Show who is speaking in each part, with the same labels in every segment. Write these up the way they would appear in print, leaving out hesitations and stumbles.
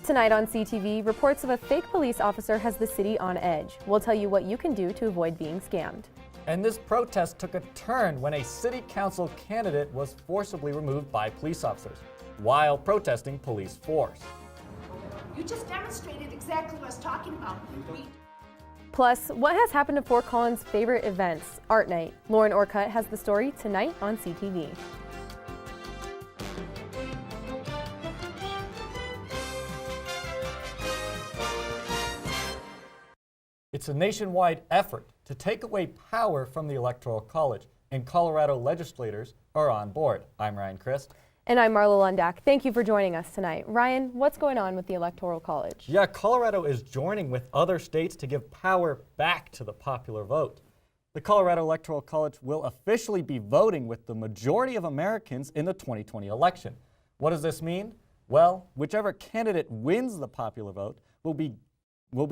Speaker 1: Tonight on CTV, reports of a fake police officer has the city on edge. We'll tell you what you can do to avoid being scammed.
Speaker 2: And this protest took a turn when a city council candidate was forcibly removed by police officers while protesting police force.
Speaker 3: You just demonstrated exactly what I was talking about.
Speaker 1: Plus, what has happened to Fort Collins' favorite events, Art Night? Lauren Orcutt has the story tonight on CTV.
Speaker 2: It's a nationwide effort to take away power from the Electoral College, and Colorado legislators are on board. I'm Ryan Crist.
Speaker 1: And I'm Marlo Lundak. Thank you for joining us tonight. Ryan, what's going on with the Electoral College?
Speaker 2: Yeah, Colorado is joining with other states to give power back to the popular vote. The Colorado Electoral College will officially be voting with the majority of Americans in the 2020 election. What does this mean? Well, whichever candidate wins the popular vote will be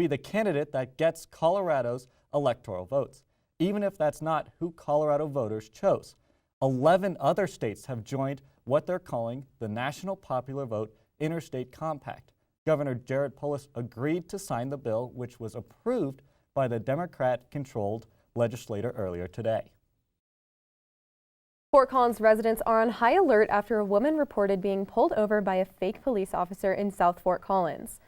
Speaker 2: the candidate that gets Colorado's electoral votes, even if that's not who Colorado voters chose. 11 other states have joined what they're calling the National Popular Vote Interstate Compact. Governor Jared Polis agreed to sign the bill, which was approved by the Democrat-controlled legislature earlier today.
Speaker 1: Fort Collins residents are on high alert after a woman reported being pulled over by a fake police officer in South Fort Collins.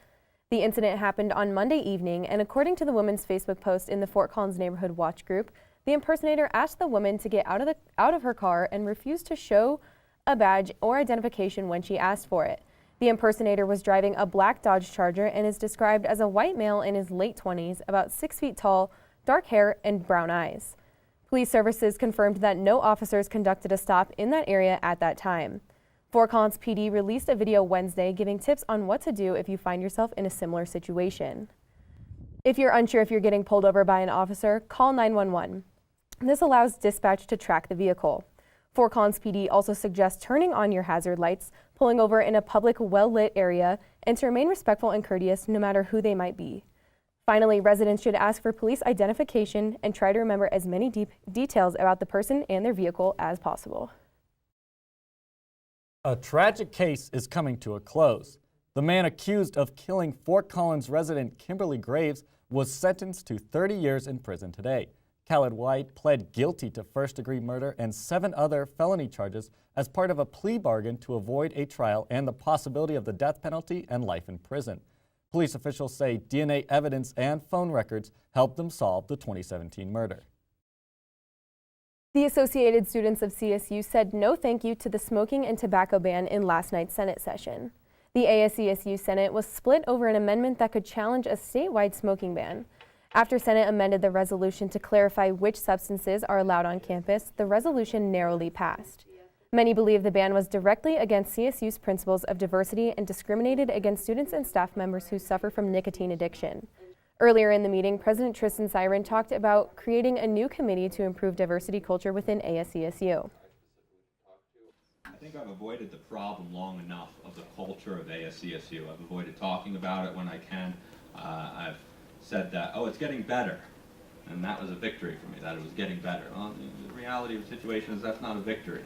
Speaker 1: The incident happened on Monday evening, and according to the woman's Facebook post in the Fort Collins Neighborhood Watch group, the impersonator asked the woman to get out of her car and refused to show a badge or identification when she asked for it. The impersonator was driving a black Dodge Charger and is described as a white male in his late 20s, about 6 feet tall, dark hair, and brown eyes. Police services confirmed that no officers conducted a stop in that area at that time. Fort Collins PD released a video Wednesday giving tips on what to do if you find yourself in a similar situation. If you're unsure if you're getting pulled over by an officer, call 911. This allows dispatch to track the vehicle. Fort Collins PD also suggests turning on your hazard lights, pulling over in a public, well-lit area, and to remain respectful and courteous no matter who they might be. Finally, residents should ask for police identification and try to remember as many details about the person and their vehicle as possible.
Speaker 2: A tragic case is coming to a close. The man accused of killing Fort Collins resident Kimberly Graves was sentenced to 30 years in prison today. Khaled White pled guilty to first-degree murder and 7 other felony charges as part of a plea bargain to avoid a trial and the possibility of the death penalty and life in prison. Police officials say DNA evidence and phone records helped them solve the 2017 murder.
Speaker 1: The Associated Students of CSU said no thank you to the smoking and tobacco ban in last night's Senate session. The ASCSU Senate was split over an amendment that could challenge a statewide smoking ban. After Senate amended the resolution to clarify which substances are allowed on campus, the resolution narrowly passed. Many believe the ban was directly against CSU's principles of diversity and discriminated against students and staff members who suffer from nicotine addiction. Earlier in the meeting, President Tristan Siren talked about creating a new committee to improve diversity culture within ASCSU.
Speaker 4: I think I've avoided the problem long enough of the culture of ASCSU. I've avoided talking about it when I can. I've said that, oh, it's getting better. And that was a victory for me, that it was getting better. Well, the reality of the situation is that's not a victory.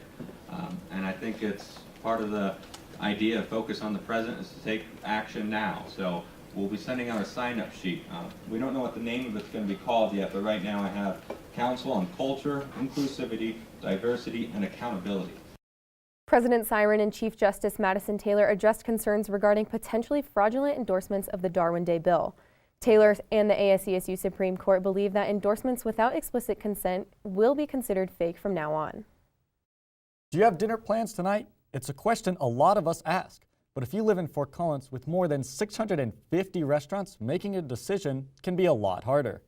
Speaker 4: And I think it's part of the idea of focus on the present is to take action now. So we'll be sending out a sign-up sheet. We don't know what the name of it's going to be called yet, but right now I have Council on Culture, Inclusivity, Diversity, and Accountability.
Speaker 1: President Siren and Chief Justice Madison Taylor addressed concerns regarding potentially fraudulent endorsements of the Darwin Day bill. Taylor and the ASCSU Supreme Court believe that endorsements without explicit consent will be considered fake from now on.
Speaker 2: Do you have dinner plans tonight? It's a question a lot of us ask. But if you live in Fort Collins with more than 650 restaurants, making a decision can be a lot harder.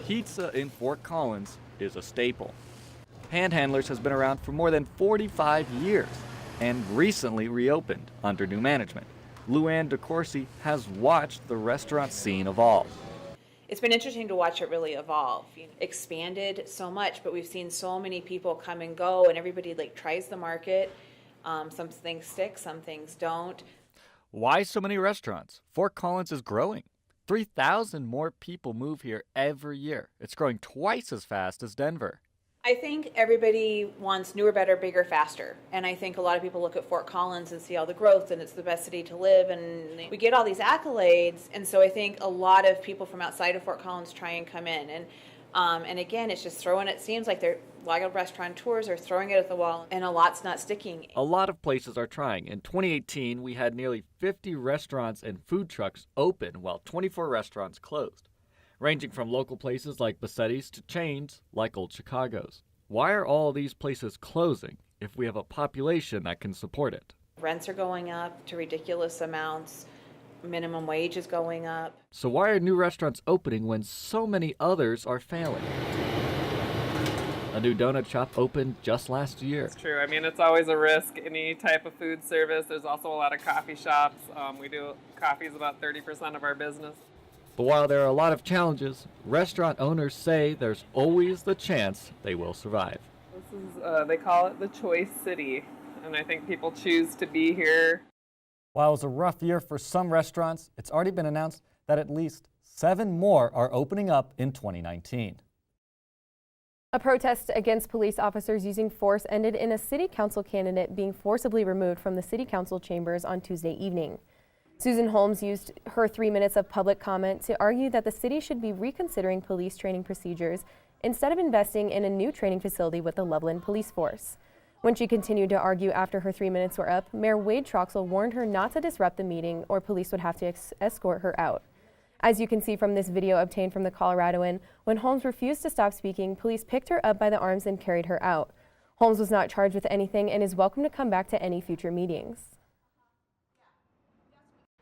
Speaker 2: Pizza in Fort Collins is a staple. Panhandlers has been around for more than 45 years and recently reopened under new management. Luann DeCourcy has watched the restaurant scene evolve.
Speaker 5: It's been interesting to watch it really evolve. Expanded so much, but we've seen so many people come and go, and everybody tries the market. Some things stick, some things don't.
Speaker 2: Why so many restaurants? Fort Collins is growing. 3,000 more people move here every year. It's growing twice as fast as Denver.
Speaker 5: I think everybody wants newer, better, bigger, faster. And I think a lot of people look at Fort Collins and see all the growth and it's the best city to live and we get all these accolades. And so I think a lot of people from outside of Fort Collins try and come in. And again, it's just throwing, it seems like a lot of restaurateurs are throwing it at the wall and a lot's not sticking.
Speaker 2: A lot of places are trying. In 2018, we had nearly 50 restaurants and food trucks open while 24 restaurants closed, ranging from local places like Bassetti's to chains like Old Chicago's. Why are all these places closing if we have a population that can support it?
Speaker 5: Rents are going up to ridiculous amounts. Minimum wage is going up.
Speaker 2: So why are new restaurants opening when so many others are failing? A new donut shop opened just last year.
Speaker 6: It's true. I mean, it's always a risk, any type of food service. There's also a lot of coffee shops. We do coffee is about 30% of our business.
Speaker 2: But while there are a lot of challenges, restaurant owners say there's always the chance they will survive.
Speaker 6: This is, they call it the choice city, and I think people choose to be here.
Speaker 2: While it was a rough year for some restaurants, it's already been announced that at least 7 more are opening up in 2019.
Speaker 1: A protest against police officers using force ended in a city council candidate being forcibly removed from the city council chambers on Tuesday evening. Susan Holmes used her 3 minutes of public comment to argue that the city should be reconsidering police training procedures instead of investing in a new training facility with the Loveland police force. When she continued to argue after her 3 minutes were up, Mayor Wade Troxel warned her not to disrupt the meeting or police would have to escort her out. As you can see from this video obtained from the Coloradoan, when Holmes refused to stop speaking, police picked her up by the arms and carried her out. Holmes was not charged with anything and is welcome to come back to any future meetings.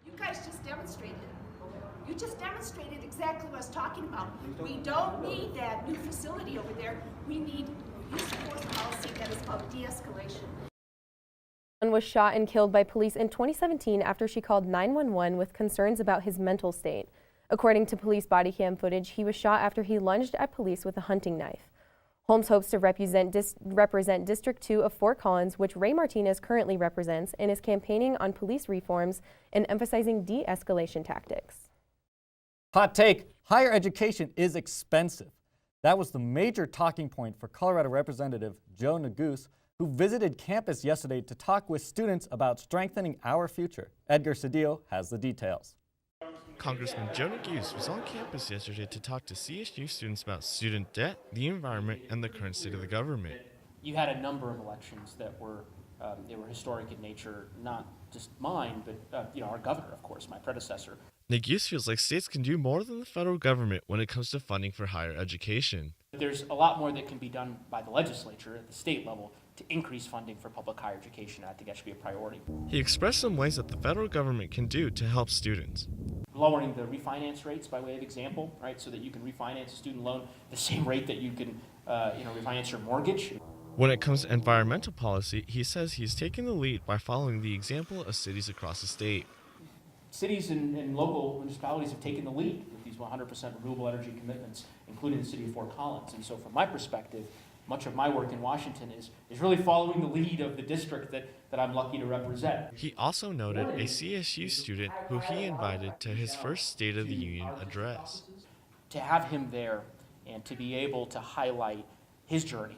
Speaker 3: You guys just demonstrated. You just demonstrated exactly what I was talking about. We don't need that new facility over there. We need a use of force policy that is about de-escalation.
Speaker 1: Was shot and killed by police in 2017 after she called 911 with concerns about his mental state. According to police body cam footage, he was shot after he lunged at police with a hunting knife. Holmes hopes to represent District 2 of Fort Collins, which Ray Martinez currently represents, and is campaigning on police reforms and emphasizing de-escalation tactics.
Speaker 2: Hot take, higher education is expensive. That was the major talking point for Colorado Representative Joe Neguse, who visited campus yesterday to talk with students about strengthening our future. Edgar Cedillo has the details.
Speaker 7: Congressman Joe Neguse was on campus yesterday to talk to CSU students about student debt, the environment, and the current state of the government.
Speaker 8: You had a number of elections that were they were historic in nature, not just mine, but our governor, of course, my predecessor.
Speaker 7: Neguse feels like states can do more than the federal government when it comes to funding for higher education.
Speaker 8: There's a lot more that can be done by the legislature at the state level to increase funding for public higher education. I think that should be a priority.
Speaker 7: He expressed some ways that the federal government can do to help students.
Speaker 8: Lowering the refinance rates by way of example, right, so that you can refinance a student loan the same rate that you can refinance your mortgage.
Speaker 7: When it comes to environmental policy, he says he's taking the lead by following the example of cities across the state.
Speaker 8: Cities and local municipalities have taken the lead with these 100% renewable energy commitments, including the city of Fort Collins. And so from my perspective, much of my work in Washington is really following the lead of the district that I'm lucky to represent.
Speaker 7: He also noted a CSU student who he invited to his first State of the Union address.
Speaker 8: To have him there and to be able to highlight his journey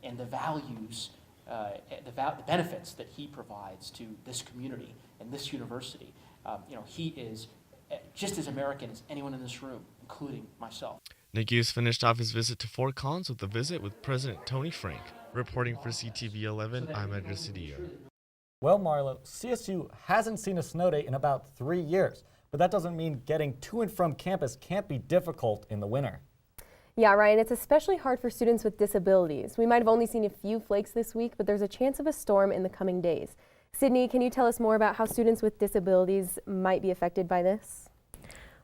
Speaker 8: and the values, the benefits that he provides to this community and this university, he is just as American as anyone in this room, including myself.
Speaker 7: Neguse finished off his visit to Fort Collins with a visit with President Tony Frank. Reporting for CTV 11, I'm Edgar Cedillo.
Speaker 2: Well, Marlo, CSU hasn't seen a snow day in about 3 years, but that doesn't mean getting to and from campus can't be difficult in the winter.
Speaker 1: Yeah, Ryan, it's especially hard for students with disabilities. We might have only seen a few flakes this week, but there's a chance of a storm in the coming days. Sydney, can you tell us more about how students with disabilities might be affected by this?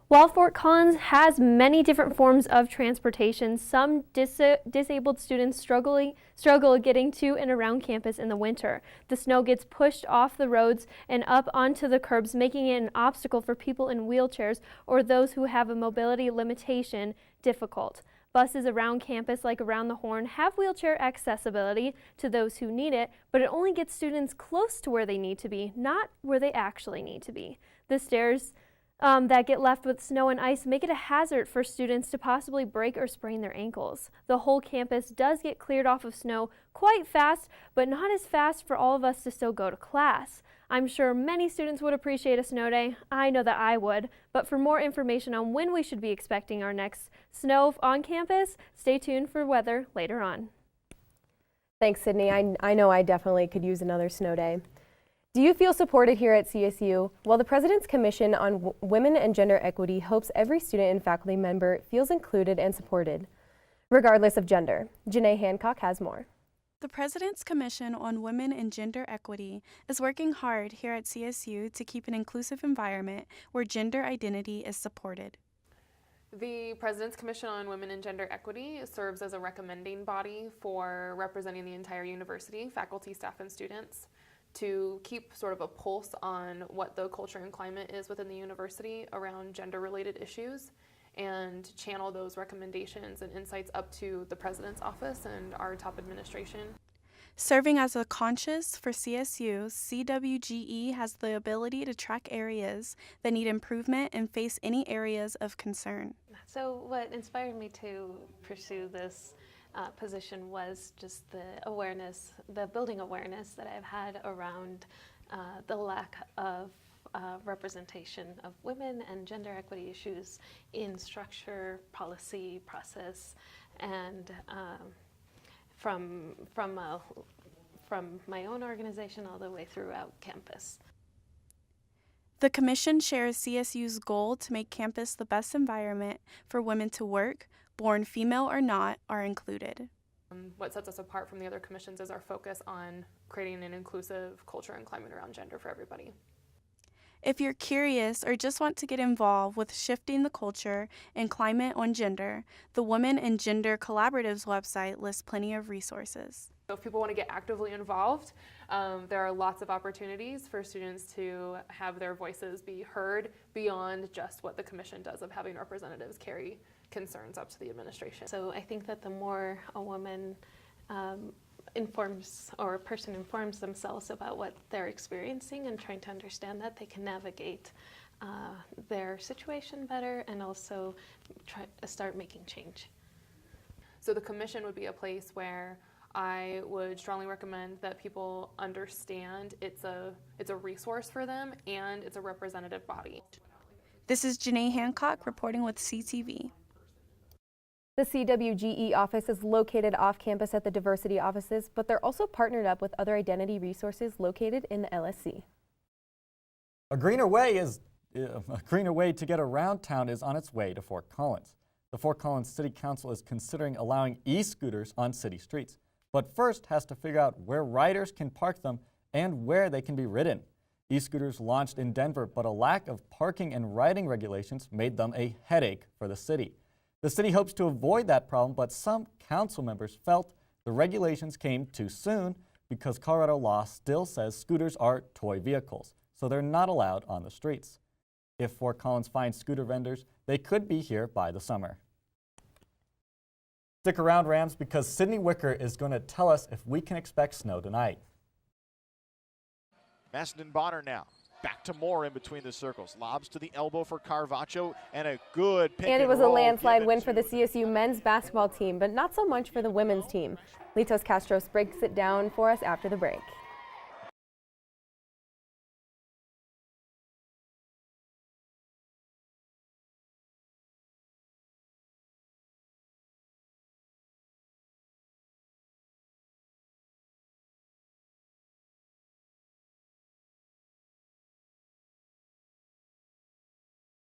Speaker 9: While Fort Collins has many different forms of transportation, some disabled students struggle getting to and around campus in the winter. The snow gets pushed off the roads and up onto the curbs, making it an obstacle for people in wheelchairs or those who have a mobility limitation difficult. Buses around campus, like around the Horn, have wheelchair accessibility to those who need it, but it only gets students close to where they need to be, not where they actually need to be. The stairs that get left with snow and ice make it a hazard for students to possibly break or sprain their ankles. The whole campus does get cleared off of snow quite fast, but not as fast for all of us to still go to class. I'm sure many students would appreciate a snow day. I know that I would. But for more information on when we should be expecting our next snow on campus, stay tuned for weather later on.
Speaker 1: Thanks, Sydney. I know I definitely could use another snow day. Do you feel supported here at CSU? Well, the President's Commission on Women and Gender Equity hopes every student and faculty member feels included and supported, regardless of gender. Janae Hancock has more.
Speaker 10: The President's Commission on Women and Gender Equity is working hard here at CSU to keep an inclusive environment where gender identity is supported.
Speaker 11: The President's Commission on Women and Gender Equity serves as a recommending body for representing the entire university, faculty, staff, and students, to keep sort of a pulse on what the culture and climate is within the university around gender-related issues, and channel those recommendations and insights up to the President's office and our top administration.
Speaker 10: Serving as a conscience for CSU, CWGE has the ability to track areas that need improvement and face any areas of concern.
Speaker 12: So what inspired me to pursue this position was just the awareness, the building awareness that I've had around the lack of representation of women and gender equity issues in structure, policy, process, and from my own organization all the way throughout campus.
Speaker 10: The Commission shares CSU's goal to make campus the best environment for women to work, born female or not, are included.
Speaker 11: What sets us apart from the other commissions is our focus on creating an inclusive culture and climate around gender for everybody.
Speaker 10: If you're curious or just want to get involved with shifting the culture and climate on gender, the Women and Gender Collaborative's website lists plenty of resources.
Speaker 11: So if people want to get actively involved, there are lots of opportunities for students to have their voices be heard beyond just what the commission does of having representatives carry concerns up to the administration.
Speaker 12: So I think that the more a woman informs, or a person informs themselves about what they're experiencing and trying to understand that, they can navigate their situation better and also start making change.
Speaker 11: So the commission would be a place where I would strongly recommend that people understand it's a resource for them and it's a representative body.
Speaker 10: This is Janae Hancock reporting with CTV.
Speaker 1: The CWGE office is located off campus at the diversity offices, but they're also partnered up with other identity resources located in the LSC.
Speaker 2: A greener way to get around town is on its way to Fort Collins. The Fort Collins City Council is considering allowing e-scooters on city streets, but first has to figure out where riders can park them and where they can be ridden. E-scooters launched in Denver, but a lack of parking and riding regulations made them a headache for the city. The city hopes to avoid that problem, but some council members felt the regulations came too soon because Colorado law still says scooters are toy vehicles, so they're not allowed on the streets. If Fort Collins finds scooter vendors, they could be here by the summer. Stick around, Rams, because Sydney Wicker is going to tell us if we can expect snow tonight.
Speaker 13: Maston Bonner now. Back to Moore in between the circles. Lobs to the elbow for Carvacho and a good pick
Speaker 1: And it was a
Speaker 13: roll
Speaker 1: landslide win
Speaker 13: to
Speaker 1: for the CSU men's basketball team, but not so much for the women's team. Litos Castros breaks it down for us after the break.